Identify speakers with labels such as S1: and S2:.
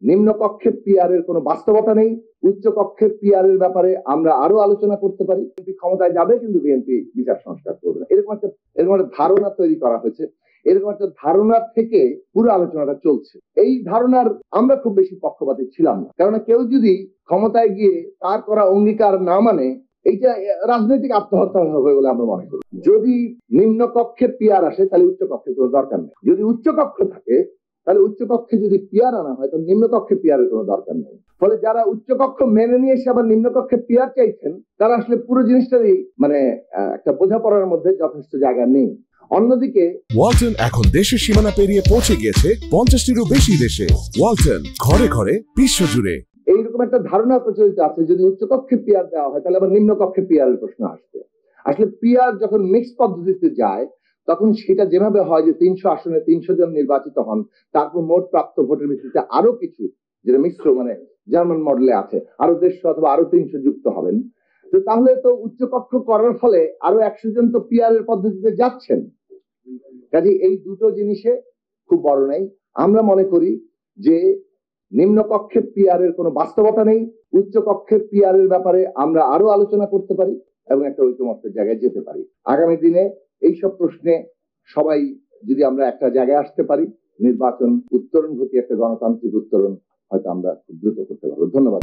S1: নিম্নকক্ষে PR এর কোনো বাস্তবতা নেই, উচ্চ কক্ষে পিআর এর ব্যাপারে আমরা আরো আলোচনা করতে পারি। বিএনপি ক্ষমতায় যাবে কিন্তু বিএনপি বিচার সংস্কার করবে না, এরকম একটা ধারণা তৈরি করা হয়েছে। এরকম একটা ধারণা থেকে পুরো আলোচনাটা চলছে। এই ধারণার আমরা খুব বেশি পক্ষপাতী ছিলাম না, কারণ কেউ যদি ক্ষমতায় গিয়ে তার করা অঙ্গীকার না মানে এইটা রাজনৈতিক আত্মহত্যা হবে বলে আমরা মনে করি। যদি নিম্ন কক্ষে পিআর আসে তাহলে উচ্চ কক্ষে কোনো দরকার নেই, যদি উচ্চ কক্ষ থাকে তাহলে উচ্চ কক্ষে যদি পিআর আনা হয় তাহলে নিম্ন কক্ষে পিআর এর কোনো দরকার নেই। ফলে যারা উচ্চ কক্ষ মেনে নিয়ে এসে আবার নিম্ন কক্ষে পিআর চাইছেন তারা আসলে পুরো জিনিসটারই একটা বোঝাপড়ার মধ্যে যথেষ্ট জায়গা নেই। অন্যদিকে
S2: ওয়ালটন এখন দেশের সীমানা পেরিয়ে পৌঁছে গিয়েছে 50টিরও বেশি দেশে। ওয়ালটন, ঘরে ঘরে বিশ্বজুড়ে।
S1: এইরকম একটা ধারণা প্রচলিত আছে, যদি উচ্চ কক্ষে পিআর দেওয়া হয় তাহলে আবার নিম্ন কক্ষে পিআর এর প্রশ্ন আসবে। আসলে পিআর যখন মিক্স পদ্ধতিতে যায় তখন সেটা যেভাবে হয় যে 300 আসনে 300 জন নির্বাচিত হন, তারপর মোট প্রাপ্ত ভোটের ভিত্তিতে আরো কিছু, যেটা মিশ্র জার্মান মডেলে আছে, আরো 150 অথবা আরো 300 যুক্ত হবেন। তো তাহলে তো উচ্চ কক্ষ করার ফলে আরো 100 জন তো পিআর এর পদ্ধতিতে যাচ্ছেন। কাজে এই দুটো জিনিসে খুব বড় নাই। আমরা মনে করি যে নিম্নকক্ষে পিআর এর কোনো বাস্তবতা নেই, উচ্চ কক্ষে পিআর এর ব্যাপারে আমরা আরো আলোচনা করতে পারি এবং একটা ঐকমত্যের জায়গায় যেতে পারি। আগামী দিনে এইসব প্রশ্নে সবাই যদি আমরা একটা জায়গায় আসতে পারি, নির্বাচন উত্তরণ ঘটিয়ে একটা গণতান্ত্রিক উত্তরণ হয়তো আমরা খুব দ্রুত করতে পারবো। ধন্যবাদ।